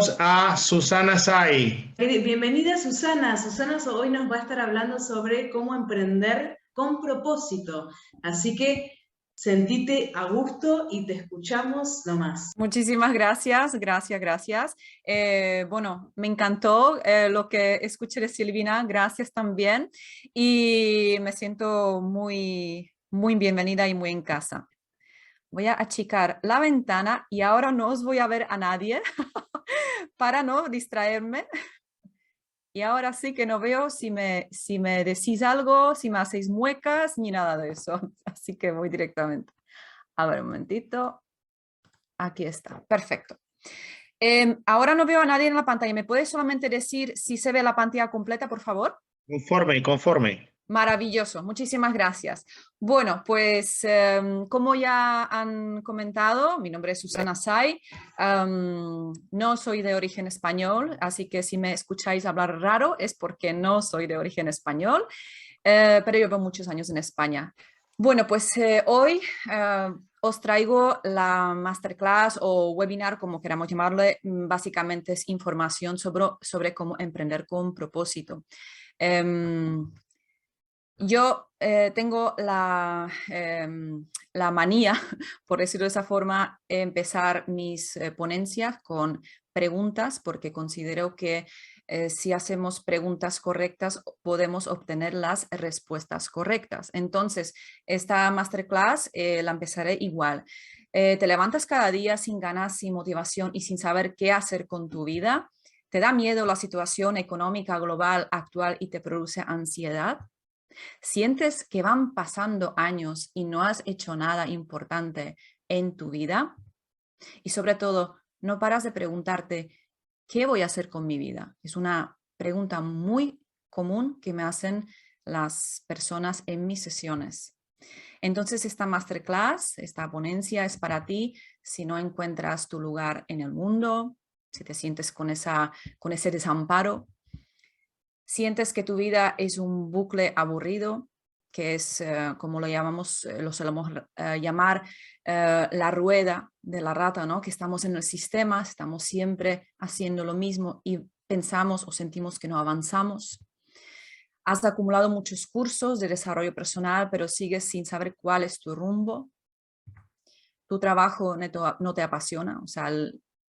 tenemos a Susana Say. Bienvenida Susana. Susana hoy nos va a estar hablando sobre cómo emprender con propósito. Así que sentite a gusto y te escuchamos nomás. Muchísimas gracias, gracias. Bueno, me encantó lo que escuché de Silvina, gracias también. Y me siento muy bienvenida y muy en casa. Voy a achicar la ventana y ahora no os voy a ver a nadie para no distraerme. Y ahora sí que no veo si me decís algo, si me hacéis muecas, ni nada de eso. Así que voy directamente. A ver, un momentito. Aquí está, perfecto. Ahora no veo a nadie en la pantalla. ¿Me puedes solamente decir si se ve la pantalla completa, por favor? Conforme. Maravilloso, muchísimas gracias. Bueno, pues como ya han comentado, mi nombre es Susana Say. No soy de origen español, así que si me escucháis hablar raro es porque no soy de origen español, pero llevo muchos años en España. Bueno, pues hoy os traigo la masterclass o webinar, como queramos llamarle. Básicamente es información sobre cómo emprender con propósito. Yo tengo la manía, por decirlo de esa forma, empezar mis ponencias con preguntas, porque considero que si hacemos preguntas correctas podemos obtener las respuestas correctas. Entonces, esta masterclass la empezaré igual. ¿Te levantas cada día sin ganas, sin motivación y sin saber qué hacer con tu vida? ¿Te da miedo la situación económica global actual y te produce ansiedad? ¿Sientes que van pasando años y no has hecho nada importante en tu vida? Y sobre todo, no paras de preguntarte, ¿qué voy a hacer con mi vida? Es una pregunta muy común que me hacen las personas en mis sesiones. Entonces, esta masterclass, esta ponencia es para ti si no encuentras tu lugar en el mundo, si te sientes con ese desamparo, sientes que tu vida es un bucle aburrido, que es, como lo llamamos, lo solemos llamar la rueda de la rata, ¿no? Que estamos en el sistema, estamos siempre haciendo lo mismo y pensamos o sentimos que no avanzamos. Has acumulado muchos cursos de desarrollo personal, pero sigues sin saber cuál es tu rumbo. Tu trabajo no te apasiona, o sea,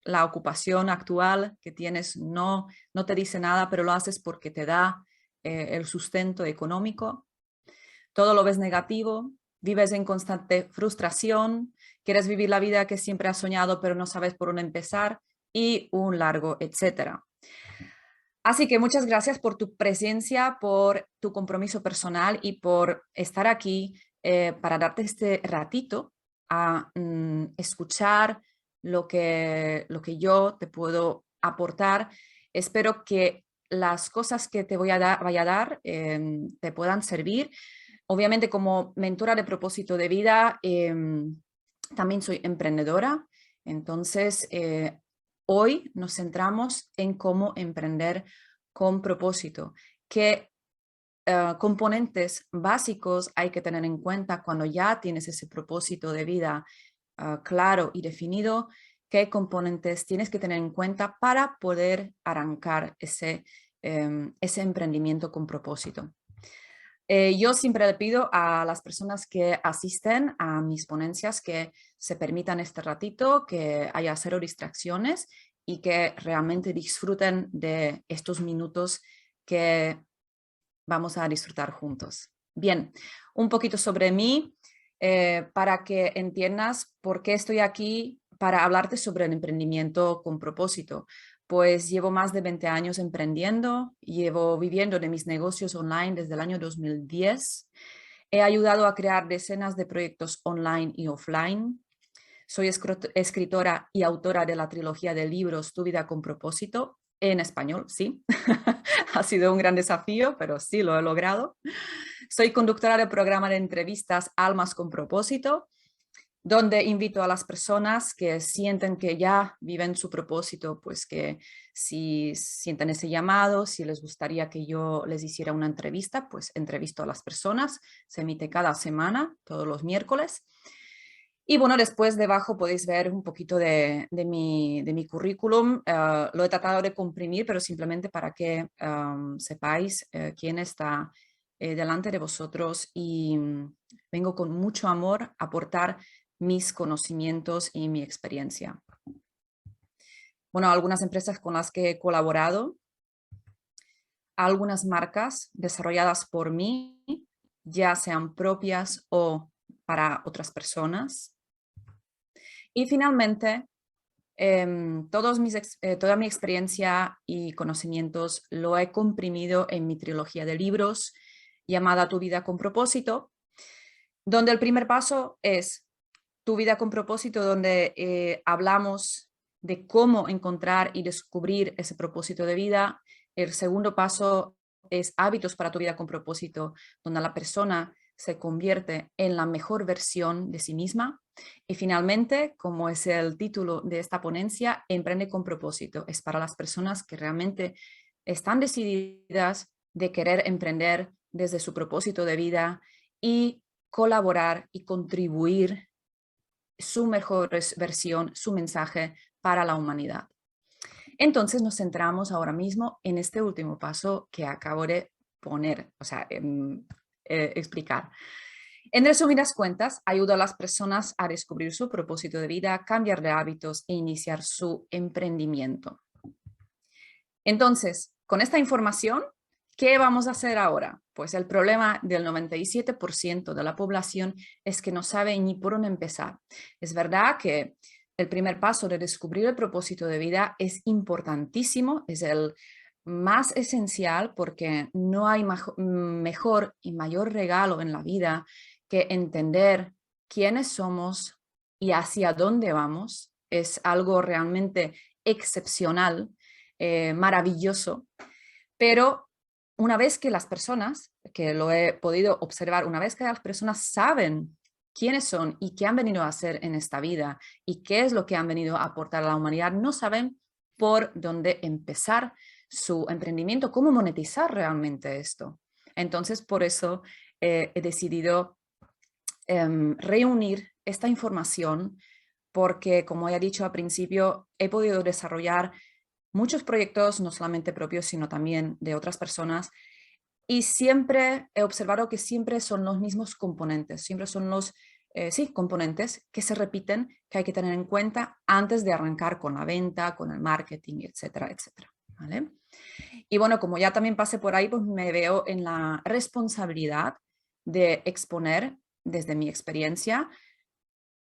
la ocupación actual que tienes no te dice nada, pero lo haces porque te da el sustento económico. Todo lo ves negativo, vives en constante frustración, quieres vivir la vida que siempre has soñado, pero no sabes por dónde empezar, y un largo etcétera. Así que muchas gracias por tu presencia, por tu compromiso personal y por estar aquí para darte este ratito a escuchar lo que yo te puedo aportar. Espero que las cosas que te vaya a dar te puedan servir. Obviamente, como mentora de propósito de vida, también soy emprendedora. Entonces, hoy nos centramos en cómo emprender con propósito. ¿Qué componentes básicos hay que tener en cuenta cuando ya tienes ese propósito de vida claro y definido? ¿Qué componentes tienes que tener en cuenta para poder arrancar ese emprendimiento con propósito? Yo siempre le pido a las personas que asisten a mis ponencias que se permitan este ratito, que haya cero distracciones y que realmente disfruten de estos minutos que vamos a disfrutar juntos. Bien, un poquito sobre mí para que entiendas por qué estoy aquí para hablarte sobre el emprendimiento con propósito. Pues llevo más de 20 años emprendiendo, llevo viviendo de mis negocios online desde el año 2010. He ayudado a crear decenas de proyectos online y offline. Soy escritora y autora de la trilogía de libros Tu vida con propósito, en español, sí. Ha sido un gran desafío, pero sí lo he logrado. Soy conductora del programa de entrevistas Almas con propósito, donde invito a las personas que sienten que ya viven su propósito, pues que si sienten ese llamado, si les gustaría que yo les hiciera una entrevista, pues entrevisto a las personas. Se emite cada semana, todos los miércoles. Y bueno, después debajo podéis ver un poquito de mi currículum. Lo he tratado de comprimir, pero simplemente para que sepáis quién está delante de vosotros y vengo con mucho amor a aportar mis conocimientos y mi experiencia. Bueno, algunas empresas con las que he colaborado, algunas marcas desarrolladas por mí, ya sean propias o para otras personas. Y finalmente, toda mi experiencia y conocimientos lo he comprimido en mi trilogía de libros llamada Tu vida con propósito, donde el primer paso es Tu vida con propósito, donde hablamos de cómo encontrar y descubrir ese propósito de vida. El segundo paso es Hábitos para tu vida con propósito, donde la persona se convierte en la mejor versión de sí misma. Y finalmente, como es el título de esta ponencia, Emprende con propósito. Es para las personas que realmente están decididas de querer emprender desde su propósito de vida y colaborar y contribuir su mejor versión, su mensaje para la humanidad. Entonces nos centramos ahora mismo en este último paso que acabo de poner, o sea, explicar. En resumidas cuentas, ayuda a las personas a descubrir su propósito de vida, cambiar de hábitos e iniciar su emprendimiento. Entonces, con esta información, ¿qué vamos a hacer ahora? Pues el problema del 97% de la población es que no sabe ni por dónde empezar. Es verdad que el primer paso de descubrir el propósito de vida es importantísimo, es el más esencial porque no hay mejor y mayor regalo en la vida que entender quiénes somos y hacia dónde vamos. Es algo realmente excepcional, maravilloso, pero una vez que las personas, que lo he podido observar, una vez que las personas saben quiénes son y qué han venido a hacer en esta vida y qué es lo que han venido a aportar a la humanidad, no saben por dónde empezar su emprendimiento, cómo monetizar realmente esto. Entonces, por eso he decidido reunir esta información porque, como ya he dicho al principio, he podido desarrollar muchos proyectos, no solamente propios, sino también de otras personas. Y siempre he observado que siempre son los mismos componentes, siempre son los componentes que se repiten, que hay que tener en cuenta antes de arrancar con la venta, con el marketing, etcétera, etcétera. ¿Vale? Y bueno, como ya también pasé por ahí, pues me veo en la responsabilidad de exponer desde mi experiencia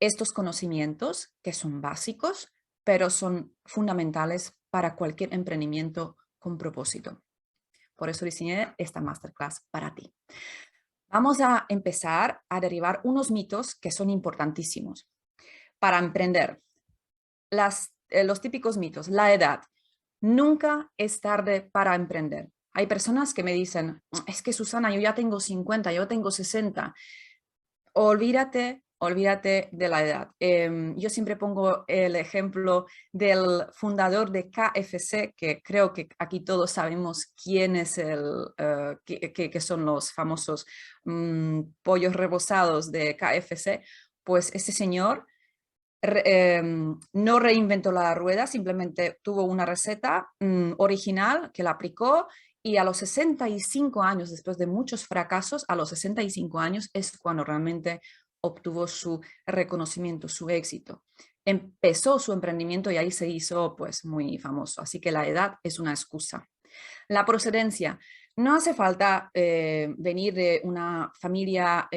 estos conocimientos que son básicos, pero son fundamentales para cualquier emprendimiento con propósito. Por eso diseñé esta masterclass para ti. Vamos a empezar a derivar unos mitos que son importantísimos para emprender. Los típicos mitos, la edad. Nunca es tarde para emprender. Hay personas que me dicen, es que Susana, yo ya tengo 50, yo tengo 60. Olvídate de la edad. Yo siempre pongo el ejemplo del fundador de KFC, que creo que aquí todos sabemos quién es que son los famosos pollos rebozados de KFC. Pues ese señor no reinventó la rueda, simplemente tuvo una receta original que la aplicó y a los 65 años, después de muchos fracasos, a los 65 años es cuando realmente obtuvo su reconocimiento, su éxito. Empezó su emprendimiento y ahí se hizo pues muy famoso. Así que la edad es una excusa. La procedencia. No hace falta venir de una familia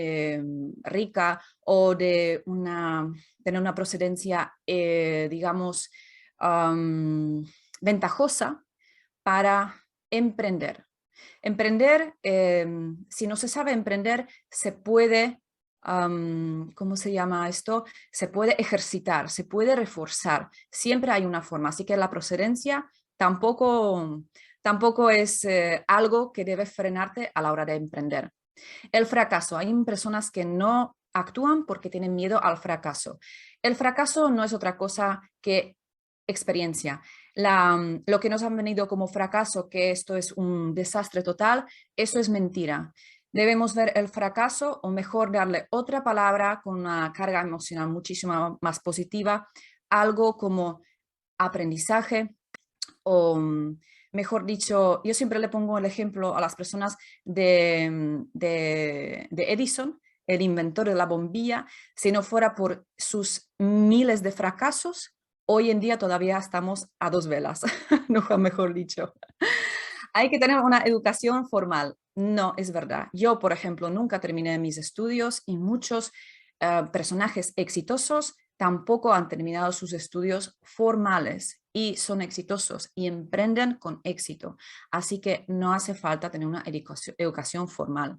rica o de tener una procedencia, digamos, ventajosa para emprender. Emprender, si no se sabe emprender, se puede, ¿cómo se llama esto? Se puede ejercitar, se puede reforzar. Siempre hay una forma. Así que la procedencia tampoco es algo que debe frenarte a la hora de emprender. El fracaso. Hay personas que no actúan porque tienen miedo al fracaso. El fracaso no es otra cosa que experiencia. Lo que nos han venido como fracaso, que esto es un desastre total, eso es mentira. Debemos ver el fracaso, o mejor darle otra palabra con una carga emocional muchísimo más positiva, algo como aprendizaje o, mejor dicho, yo siempre le pongo el ejemplo a las personas de Edison, el inventor de la bombilla. Si no fuera por sus miles de fracasos, hoy en día todavía estamos a 2 velas, nunca mejor dicho. Hay que tener una educación formal. No, es verdad. Yo, por ejemplo, nunca terminé mis estudios y muchos personajes exitosos tampoco han terminado sus estudios formales y son exitosos y emprenden con éxito. Así que no hace falta tener una educación formal.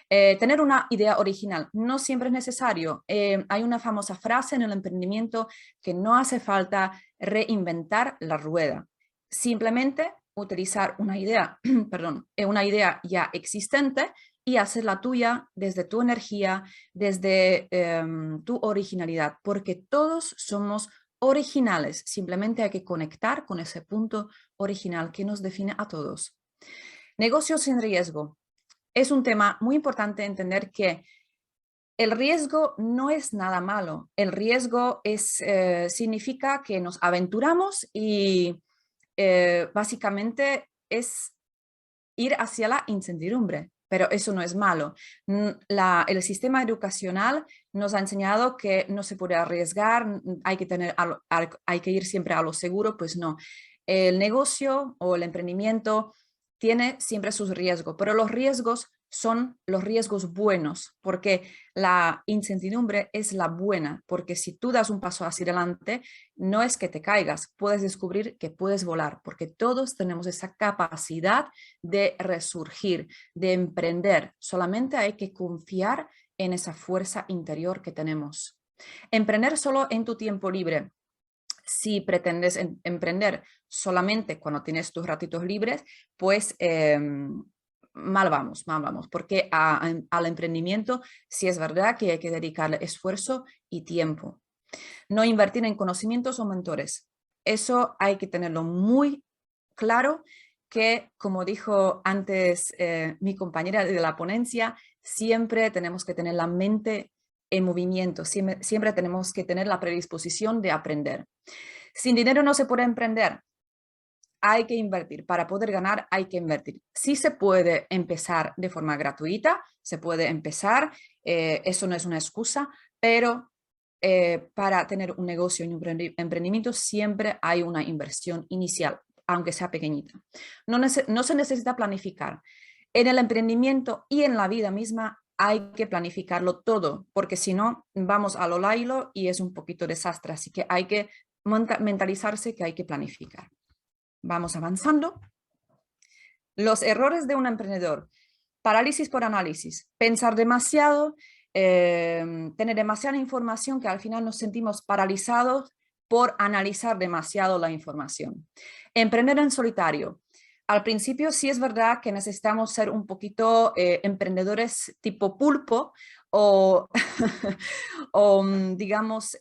Tener una idea original no siempre es necesario. Hay una famosa frase en el emprendimiento que no hace falta reinventar la rueda. Simplemente utilizar una idea, perdón, una idea ya existente y hacerla tuya desde tu energía, desde tu originalidad, porque todos somos originales. Simplemente hay que conectar con ese punto original que nos define a todos. Negocios sin riesgo. Es un tema muy importante entender que el riesgo no es nada malo. El riesgo significa que nos aventuramos y básicamente es ir hacia la incertidumbre, pero eso no es malo. El sistema educacional nos ha enseñado que no se puede arriesgar, hay que ir siempre a lo seguro, pues no. El negocio o el emprendimiento tiene siempre sus riesgos, pero los riesgos son los riesgos buenos, porque la incertidumbre es la buena, porque si tú das un paso hacia adelante, no es que te caigas, puedes descubrir que puedes volar, porque todos tenemos esa capacidad de resurgir, de emprender. Solamente hay que confiar en esa fuerza interior que tenemos. Emprender solo en tu tiempo libre. Si pretendes emprender solamente cuando tienes tus ratitos libres, pues mal vamos, porque al emprendimiento sí es verdad que hay que dedicarle esfuerzo y tiempo. No invertir en conocimientos o mentores. Eso hay que tenerlo muy claro, que como dijo antes mi compañera de la ponencia, siempre tenemos que tener la mente en movimiento, siempre tenemos que tener la predisposición de aprender. Sin dinero no se puede emprender. Hay que invertir. Para poder ganar hay que invertir. Sí se puede empezar de forma gratuita, se puede empezar, eso no es una excusa, pero para tener un negocio y un emprendimiento siempre hay una inversión inicial, aunque sea pequeñita. No se necesita planificar. En el emprendimiento y en la vida misma hay que planificarlo todo, porque si no, vamos a lo lailo y es un poquito desastre. Así que hay que mentalizarse que hay que planificar. Vamos avanzando. Los errores de un emprendedor. Parálisis por análisis. Pensar demasiado, tener demasiada información que al final nos sentimos paralizados por analizar demasiado la información. Emprender en solitario. Al principio sí es verdad que necesitamos ser un poquito emprendedores tipo pulpo o, o digamos,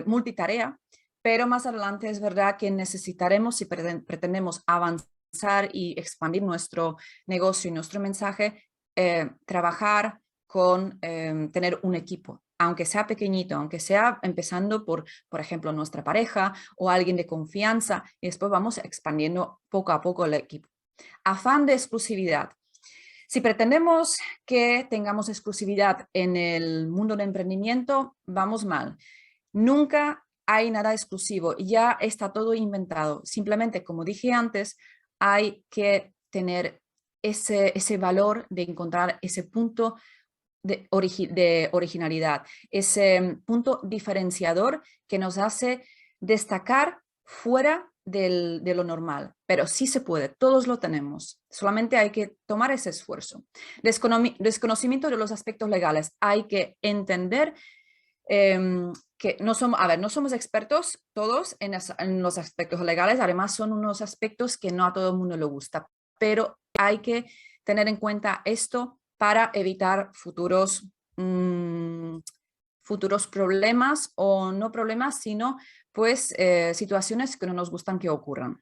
multitarea, pero más adelante es verdad que necesitaremos, si pretendemos avanzar y expandir nuestro negocio y nuestro mensaje, trabajar con tener un equipo, aunque sea pequeñito, aunque sea empezando por ejemplo, nuestra pareja o alguien de confianza, y después vamos expandiendo poco a poco el equipo. Afán de exclusividad. Si pretendemos que tengamos exclusividad en el mundo del emprendimiento, vamos mal. Nunca hay nada exclusivo, ya está todo inventado. Simplemente, como dije antes, hay que tener ese valor de encontrar ese punto de originalidad, ese punto diferenciador que nos hace destacar fuera de lo normal. Pero sí se puede, todos lo tenemos. Solamente hay que tomar ese esfuerzo. Desconocimiento de los aspectos legales. Hay que entender que no somos expertos todos en los aspectos legales, además son unos aspectos que no a todo el mundo le gusta, pero hay que tener en cuenta esto para evitar futuros problemas, o no problemas, sino pues situaciones que no nos gustan que ocurran.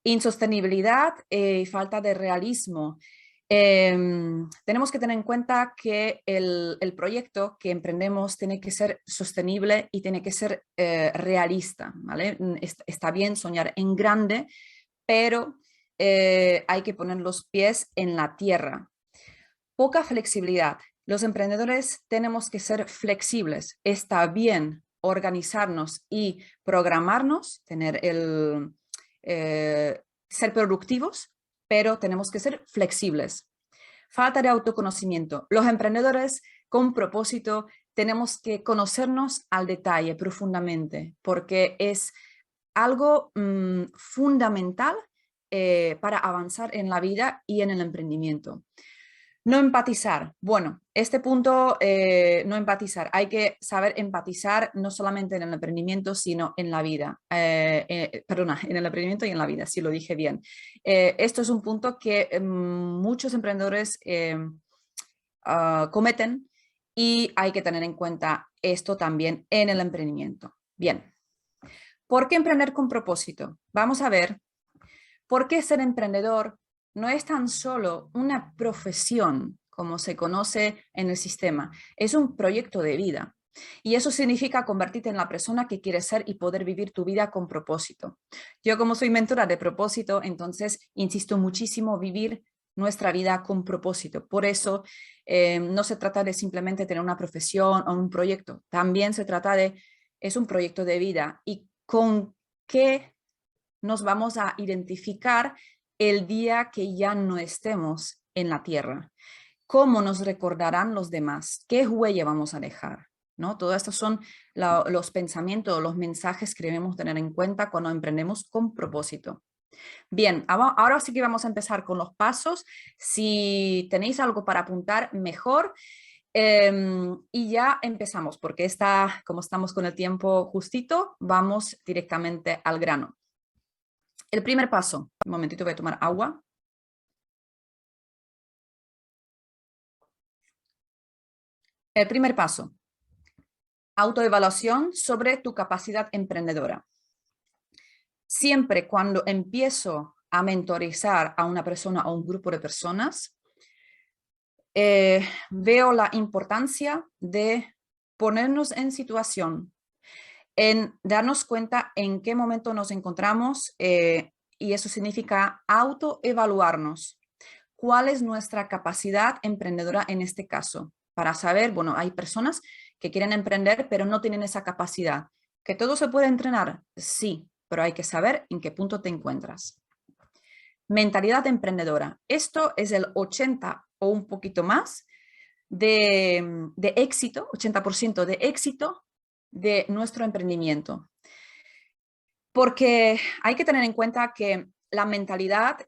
Insostenibilidad y falta de realismo. Tenemos que tener en cuenta que el proyecto que emprendemos tiene que ser sostenible y tiene que ser realista, ¿vale? Está bien soñar en grande, pero hay que poner los pies en la tierra. Poca flexibilidad. Los emprendedores tenemos que ser flexibles. Está bien organizarnos y programarnos, ser productivos, pero tenemos que ser flexibles. Falta de autoconocimiento. Los emprendedores con propósito tenemos que conocernos al detalle profundamente, porque es algo fundamental para avanzar en la vida y en el emprendimiento. No empatizar. Bueno, este punto, no empatizar. Hay que saber empatizar no solamente en el emprendimiento, sino en la vida. Perdona, en el emprendimiento y en la vida, si lo dije bien. Esto es un punto que muchos emprendedores cometen y hay que tener en cuenta esto también en el emprendimiento. Bien, ¿por qué emprender con propósito? Vamos a ver por qué ser emprendedor no es tan solo una profesión como se conoce en el sistema, es un proyecto de vida. Y eso significa convertirte en la persona que quieres ser y poder vivir tu vida con propósito. Yo como soy mentora de propósito, entonces insisto muchísimo vivir nuestra vida con propósito. Por eso no se trata de simplemente tener una profesión o un proyecto, también se trata de, es un proyecto de vida y con qué nos vamos a identificar el día que ya no estemos en la tierra. ¿Cómo nos recordarán los demás? ¿Qué huella vamos a dejar? ¿No? Todos estos son los pensamientos, los mensajes que debemos tener en cuenta cuando emprendemos con propósito. Bien, ahora sí que vamos a empezar con los pasos. Si tenéis algo para apuntar, mejor. Y ya empezamos, porque como estamos con el tiempo justito, vamos directamente al grano. El primer paso, un momentito, voy a tomar agua. El primer paso, autoevaluación sobre tu capacidad emprendedora. Siempre cuando empiezo a mentorizar a una persona o un grupo de personas, veo la importancia de ponernos en situación, en darnos cuenta en qué momento nos encontramos y eso significa autoevaluarnos. ¿Cuál es nuestra capacidad emprendedora en este caso? Para saber, bueno, hay personas que quieren emprender pero no tienen esa capacidad. ¿Que todo se puede entrenar? Sí, pero hay que saber en qué punto te encuentras. Mentalidad emprendedora. Esto es el 80 o un poquito más de éxito, 80% de éxito de nuestro emprendimiento. Porque hay que tener en cuenta que la mentalidad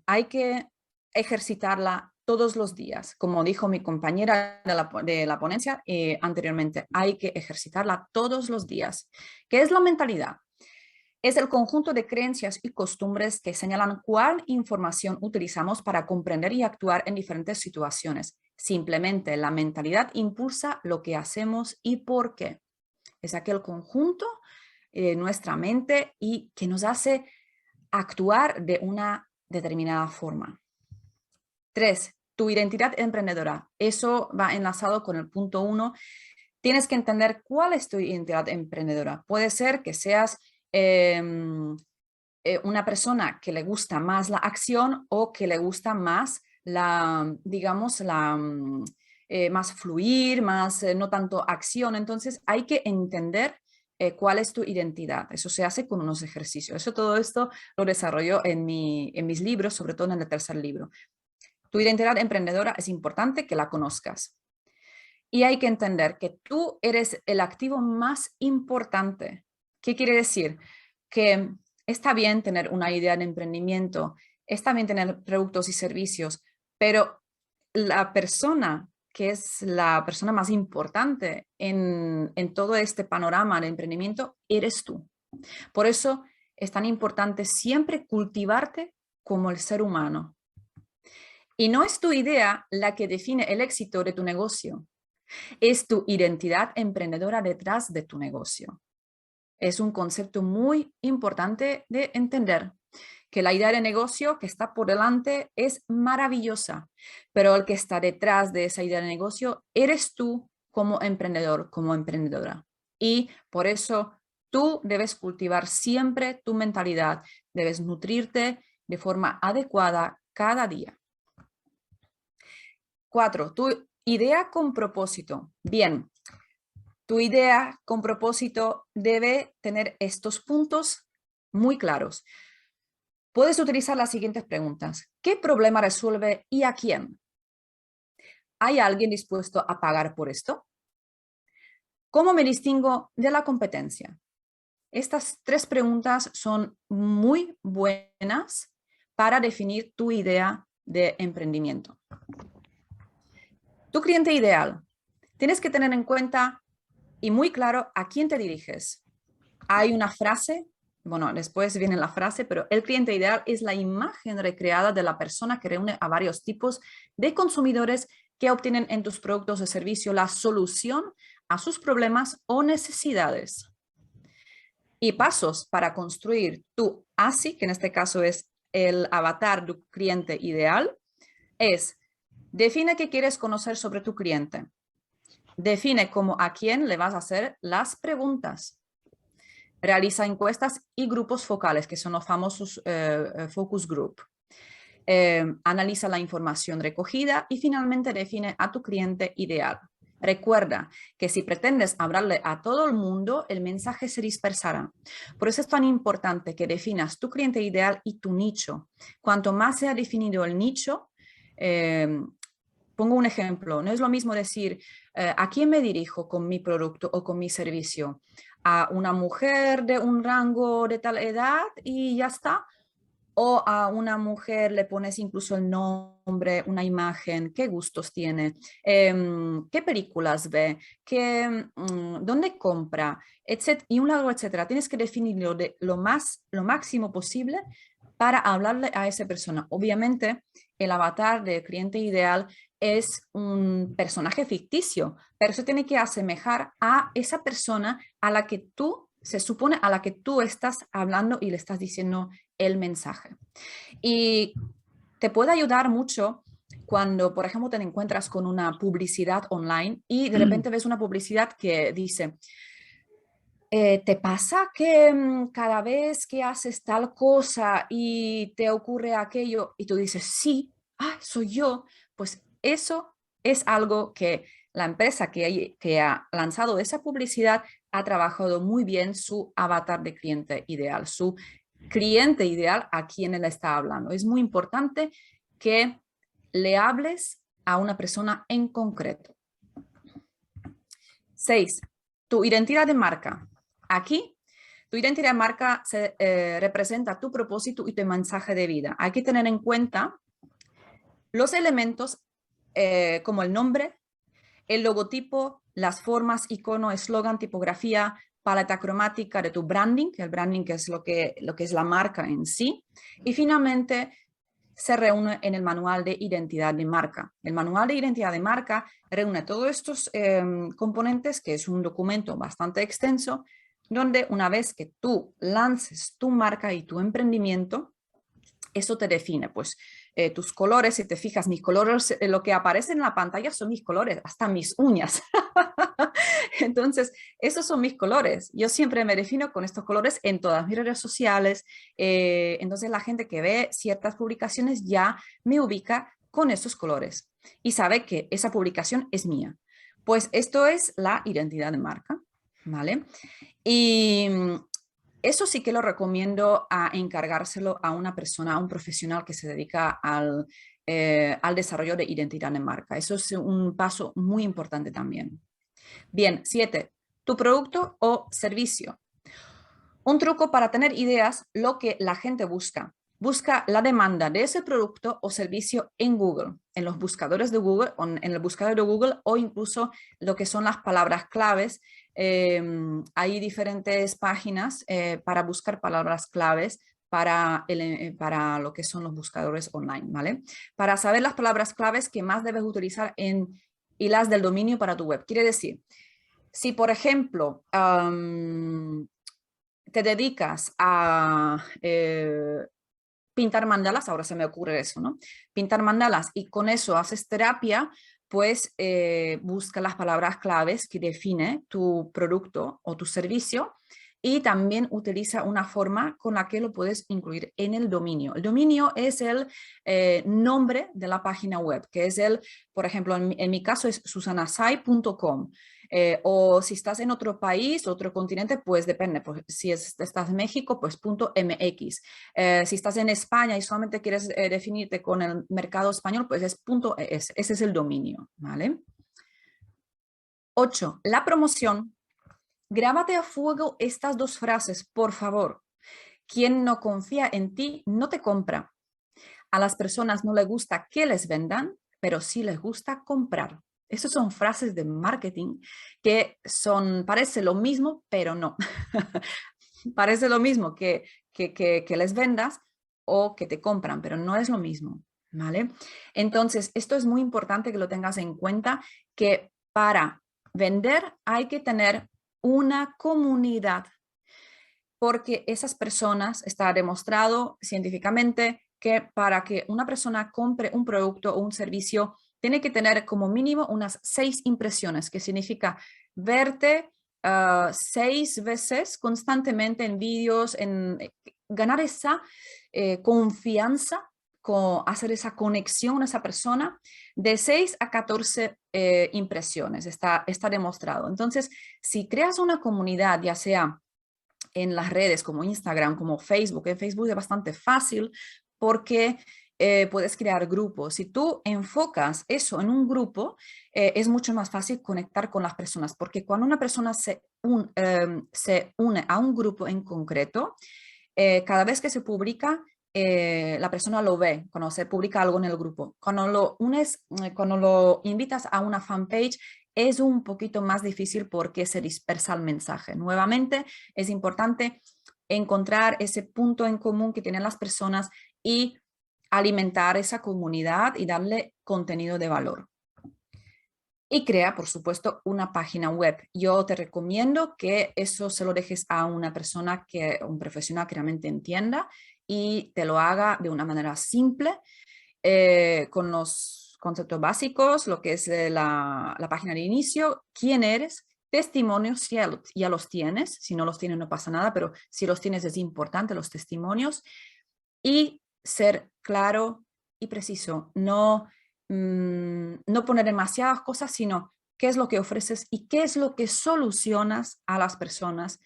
hay que ejercitarla todos los días. Como dijo mi compañera de la ponencia anteriormente, hay que ejercitarla todos los días. ¿Qué es la mentalidad? Es el conjunto de creencias y costumbres que señalan cuál información utilizamos para comprender y actuar en diferentes situaciones. Simplemente la mentalidad impulsa lo que hacemos y por qué. Es aquel conjunto de nuestra mente y que nos hace actuar de una determinada forma. 3. Tu identidad emprendedora. Eso va enlazado con el punto 1. Tienes que entender cuál es tu identidad emprendedora. Puede ser que seas una persona que le gusta más la acción o que le gusta más digamos, más fluir, más no tanto acción. Entonces hay que entender cuál es tu identidad. Eso se hace con unos ejercicios. Todo esto lo desarrollo en mis libros, sobre todo en el tercer libro. Tu identidad emprendedora es importante que la conozcas. Y hay que entender que tú eres el activo más importante. ¿Qué quiere decir? Que está bien tener una idea de emprendimiento, está bien tener productos y servicios, pero la persona que es la persona más importante en todo este panorama de emprendimiento eres tú. Por eso es tan importante siempre cultivarte como el ser humano. Y no es tu idea la que define el éxito de tu negocio. Es tu identidad emprendedora detrás de tu negocio. Es un concepto muy importante de entender que la idea de negocio que está por delante es maravillosa, pero el que está detrás de esa idea de negocio eres tú como emprendedor, como emprendedora. Y por eso tú debes cultivar siempre tu mentalidad, debes nutrirte de forma adecuada cada día. 4. Tu idea con propósito. Bien, tu idea con propósito debe tener estos puntos muy claros. Puedes utilizar las siguientes preguntas. ¿Qué problema resuelve y a quién? ¿Hay alguien dispuesto a pagar por esto? ¿Cómo me distingo de la competencia? Estas 3 preguntas son muy buenas para definir tu idea de emprendimiento. Tu cliente ideal. Tienes que tener en cuenta y muy claro a quién te diriges. Hay una frase, bueno, después viene la frase, pero el cliente ideal es la imagen recreada de la persona que reúne a varios tipos de consumidores que obtienen en tus productos o servicios la solución a sus problemas o necesidades. Y pasos para construir tu ASI, que en este caso es el avatar de tu cliente ideal, es: define qué quieres conocer sobre tu cliente. Define cómo a quién le vas a hacer las preguntas. Realiza encuestas y grupos focales, que son los famosos focus group. Analiza la información recogida y finalmente define a tu cliente ideal. Recuerda que si pretendes hablarle a todo el mundo, el mensaje se dispersará. Por eso es tan importante que definas tu cliente ideal y tu nicho. Cuanto más sea definido el nicho, pongo un ejemplo, no es lo mismo decir ¿a quién me dirijo con mi producto o con mi servicio? ¿A una mujer de un rango de tal edad y ya está? ¿O a una mujer le pones incluso el nombre, una imagen, qué gustos tiene, qué películas ve, dónde compra, etcétera, y un largo etcétera? Tienes que definirlo de lo máximo posible para hablarle a esa persona. Obviamente, el avatar del cliente ideal es un personaje ficticio, pero se tiene que asemejar a esa persona a la que se supone a la que tú estás hablando y le estás diciendo el mensaje. Y te puede ayudar mucho cuando, por ejemplo, te encuentras con una publicidad online y de repente ves una publicidad que dice: ¿te pasa que cada vez que haces tal cosa y te ocurre aquello? Y tú dices, sí, soy yo. Pues eso es algo que la empresa que ha lanzado esa publicidad ha trabajado muy bien su avatar de cliente ideal, su cliente ideal a quien él está hablando. Es muy importante que le hables a una persona en concreto. 6. Tu identidad de marca. Aquí, tu identidad de marca representa tu propósito y tu mensaje de vida. Hay que tener en cuenta los elementos como el nombre, el logotipo, las formas, icono, eslogan, tipografía, paleta cromática de tu branding, que el branding es lo que es la marca en sí. Y finalmente, se reúne en el manual de identidad de marca. El manual de identidad de marca reúne todos estos componentes, que es un documento bastante extenso, donde una vez que tú lances tu marca y tu emprendimiento, eso te define, pues, tus colores. Si te fijas, mis colores, lo que aparece en la pantalla son mis colores, hasta mis uñas. Entonces, esos son mis colores. Yo siempre me defino con estos colores en todas mis redes sociales. Entonces, la gente que ve ciertas publicaciones ya me ubica con esos colores y sabe que esa publicación es mía. Pues esto es la identidad de marca, ¿vale? Y eso sí que lo recomiendo a encargárselo a una persona, a un profesional que se dedica al desarrollo de identidad de marca. Eso es un paso muy importante también. Bien, 7. Tu producto o servicio. Un truco para tener ideas, lo que la gente busca. Busca la demanda de ese producto o servicio en Google, en los buscadores de Google, en el buscador de Google, o incluso lo que son las palabras claves. Hay diferentes páginas para buscar palabras claves para lo que son los buscadores online, ¿vale? Para saber las palabras claves que más debes utilizar y las del dominio para tu web. Quiere decir, si por ejemplo te dedicas a pintar mandalas, ahora se me ocurre eso, ¿no? Pintar mandalas y con eso haces terapia, pues busca las palabras claves que define tu producto o tu servicio y también utiliza una forma con la que lo puedes incluir en el dominio. El dominio es el nombre de la página web, que es por ejemplo, en mi caso es susanasai.com. O si estás en otro país, otro continente, pues depende. Pues, si estás en México, pues .mx. Si estás en España y solamente quieres definirte con el mercado español, pues es .es. Ese es el dominio, ¿vale? 8. La promoción. Grábate a fuego estas dos frases, por favor. Quien no confía en ti no te compra. A las personas no les gusta que les vendan, pero sí les gusta comprar. Esas son frases de marketing que parece lo mismo, pero no. Parece lo mismo que les vendas o que te compran, pero no es lo mismo, ¿vale? Entonces, esto es muy importante que lo tengas en cuenta, que para vender hay que tener una comunidad, porque esas personas, está demostrado científicamente que para que una persona compre un producto o un servicio, tiene que tener como mínimo unas 6 impresiones, que significa verte 6 veces constantemente en vídeos, ganar esa confianza, hacer esa conexión con esa persona de 6 a 14 impresiones, está demostrado. Entonces, si creas una comunidad, ya sea en las redes como Instagram, como Facebook. En Facebook es bastante fácil porque puedes crear grupos. Si tú enfocas eso en un grupo, es mucho más fácil conectar con las personas, porque cuando una persona se une a un grupo en concreto, cada vez que se publica, la persona lo ve cuando se publica algo en el grupo. Cuando lo unes, cuando lo invitas a una fanpage, es un poquito más difícil porque se dispersa el mensaje. Nuevamente, es importante encontrar ese punto en común que tienen las personas y alimentar esa comunidad y darle contenido de valor. Y crea, por supuesto, una página web. Yo te recomiendo que eso se lo dejes a una persona, un profesional que realmente entienda y te lo haga de una manera simple, con los conceptos básicos, lo que es la página de inicio, quién eres, testimonios, si ya los tienes, si no los tienes no pasa nada, pero si los tienes es importante, los testimonios, y ser claro y preciso, no poner demasiadas cosas, sino qué es lo que ofreces y qué es lo que solucionas a las personas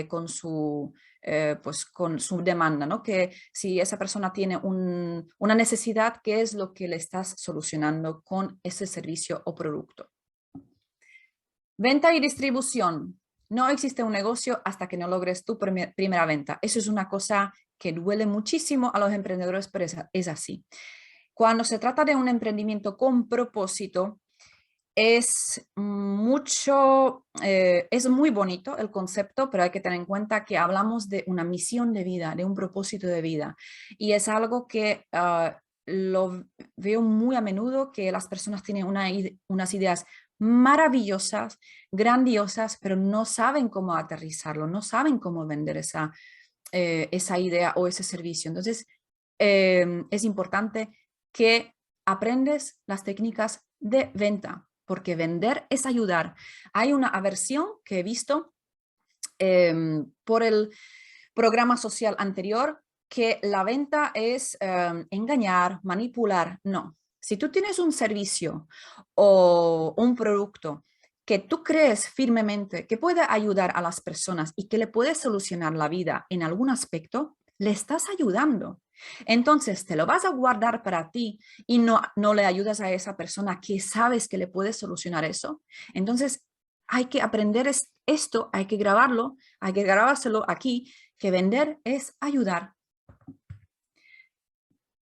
con su demanda, ¿no? Que si esa persona tiene una necesidad, ¿qué es lo que le estás solucionando con ese servicio o producto? Venta y distribución. No existe un negocio hasta que no logres tu primera venta. Eso es una cosa que duele muchísimo a los emprendedores, pero es así. Cuando se trata de un emprendimiento con propósito, es muy bonito el concepto, pero hay que tener en cuenta que hablamos de una misión de vida, de un propósito de vida. Y es algo que lo veo muy a menudo, que las personas tienen unas ideas maravillosas, grandiosas, pero no saben cómo aterrizarlo, no saben cómo vender esa idea o ese servicio. Entonces, es importante que aprendes las técnicas de venta, porque vender es ayudar. Hay una aversión que he visto por el programa social anterior, que la venta es engañar, manipular. No. Si tú tienes un servicio o un producto que tú crees firmemente que puede ayudar a las personas y que le puede solucionar la vida en algún aspecto, le estás ayudando. Entonces, te lo vas a guardar para ti y no le ayudas a esa persona que sabes que le puede solucionar eso. Entonces, hay que aprender esto, hay que grabarlo, hay que grabárselo aquí, que vender es ayudar.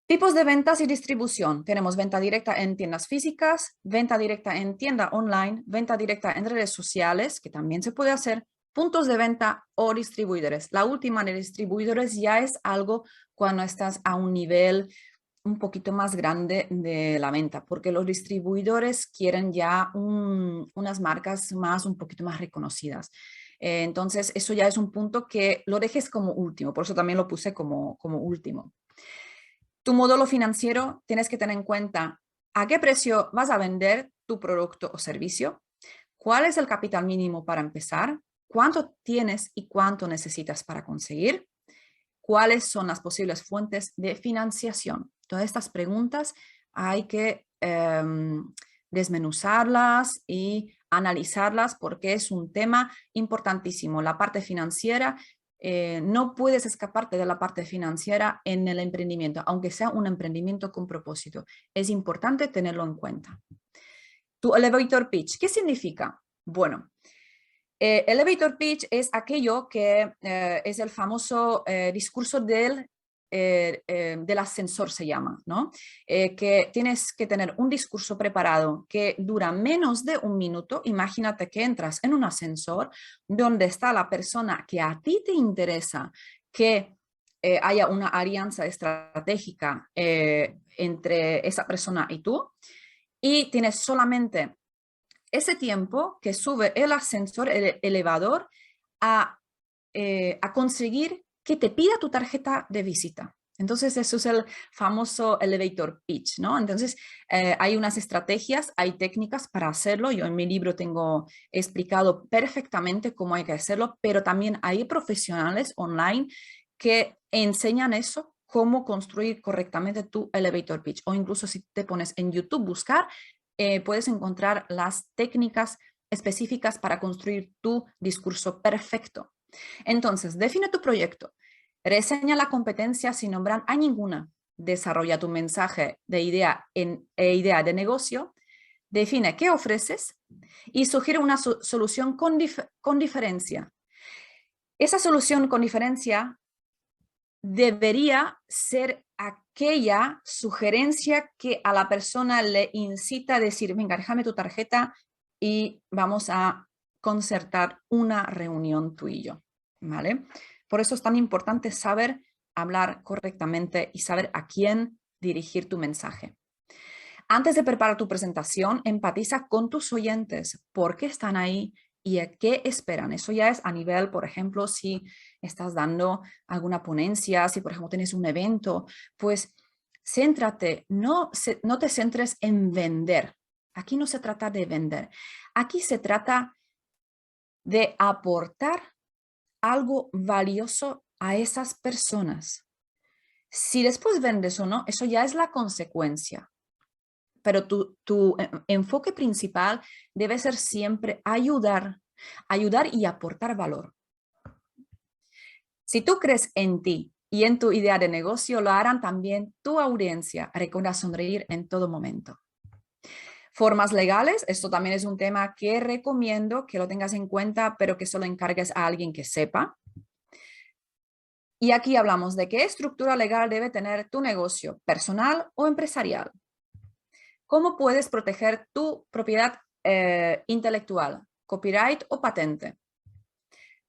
Tipos de ventas y distribución. Tenemos venta directa en tiendas físicas, venta directa en tienda online, venta directa en redes sociales, que también se puede hacer, puntos de venta o distribuidores. La última de distribuidores ya es algo cuando estás a un nivel un poquito más grande de la venta, porque los distribuidores quieren ya unas marcas un poquito más reconocidas. Entonces, eso ya es un punto que lo dejes como último, por eso también lo puse como último. Tu módulo financiero tienes que tener en cuenta a qué precio vas a vender tu producto o servicio, cuál es el capital mínimo para empezar, cuánto tienes y cuánto necesitas para conseguir, cuáles son las posibles fuentes de financiación. Todas estas preguntas hay que desmenuzarlas y analizarlas porque es un tema importantísimo. La parte financiera, no puedes escaparte de la parte financiera en el emprendimiento, aunque sea un emprendimiento con propósito. Es importante tenerlo en cuenta. Tu elevator pitch, ¿qué significa? Bueno, elevator pitch es aquello que es el famoso discurso del ascensor, se llama, ¿no? Que tienes que tener un discurso preparado que dura menos de 1 minuto. Imagínate que entras en un ascensor donde está la persona que a ti te interesa que haya una alianza estratégica entre esa persona y tú, y tienes solamente ese tiempo que sube el ascensor, el elevador, a conseguir que te pida tu tarjeta de visita. Entonces, eso es el famoso elevator pitch, ¿no? Entonces, hay unas estrategias, hay técnicas para hacerlo. Yo en mi libro tengo explicado perfectamente cómo hay que hacerlo, pero también hay profesionales online que enseñan eso, cómo construir correctamente tu elevator pitch. O incluso si te pones en YouTube buscar, puedes encontrar las técnicas específicas para construir tu discurso perfecto. Entonces, define tu proyecto, reseña la competencia sin nombrar a ninguna, desarrolla tu mensaje de idea de negocio, define qué ofreces y sugiere una solución con diferencia. Esa solución con diferencia debería ser aquella sugerencia que a la persona le incita a decir, venga, déjame tu tarjeta y vamos a concertar una reunión tú y yo, ¿vale? Por eso es tan importante saber hablar correctamente y saber a quién dirigir tu mensaje. Antes de preparar tu presentación, empatiza con tus oyentes. ¿Por qué están ahí y a qué esperan? Eso ya es a nivel, por ejemplo, si estás dando alguna ponencia, si por ejemplo tienes un evento, pues céntrate, no te centres en vender. Aquí no se trata de vender. Aquí se trata de aportar algo valioso a esas personas. Si después vendes o no, eso ya es la consecuencia. Pero tu enfoque principal debe ser siempre ayudar y aportar valor. Si tú crees en ti y en tu idea de negocio, lo harán también tu audiencia. Recuerda sonreír en todo momento. Formas legales, esto también es un tema que recomiendo que lo tengas en cuenta, pero que solo encargues a alguien que sepa. Y aquí hablamos de qué estructura legal debe tener tu negocio, personal o empresarial. ¿Cómo puedes proteger tu propiedad intelectual, copyright o patente?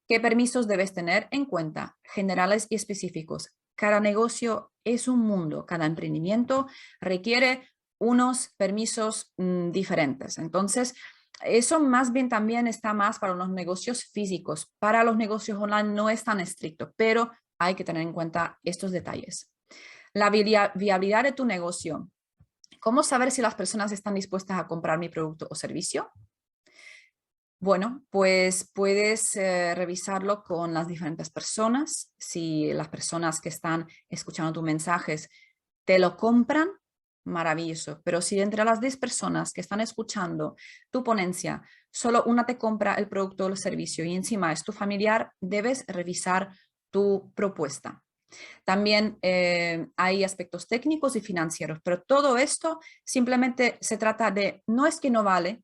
¿Qué permisos debes tener en cuenta? Generales y específicos. Cada negocio es un mundo, cada emprendimiento requiere unos permisos diferentes. Entonces, eso más bien también está más para los negocios físicos. Para los negocios online no es tan estricto, pero hay que tener en cuenta estos detalles. La viabilidad de tu negocio. ¿Cómo saber si las personas están dispuestas a comprar mi producto o servicio? Bueno, pues puedes revisarlo con las diferentes personas. Si las personas que están escuchando tus mensajes te lo compran, maravilloso. Pero si entre las 10 personas que están escuchando tu ponencia, solo una te compra el producto o el servicio y encima es tu familiar, debes revisar tu propuesta. También hay aspectos técnicos y financieros, pero todo esto simplemente se trata de, no es que no vale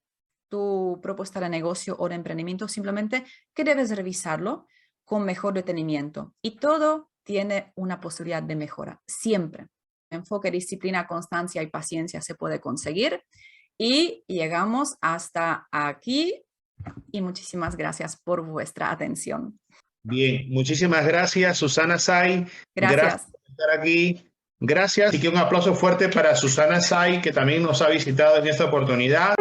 tu propuesta de negocio o de emprendimiento, simplemente que debes revisarlo con mejor detenimiento. Y todo tiene una posibilidad de mejora, siempre. Enfoque, disciplina, constancia y paciencia se puede conseguir. Y llegamos hasta aquí y muchísimas gracias por vuestra atención. Bien, muchísimas gracias, Susana Say. Gracias por estar aquí. Gracias. Así que un aplauso fuerte para Susana Say, que también nos ha visitado en esta oportunidad.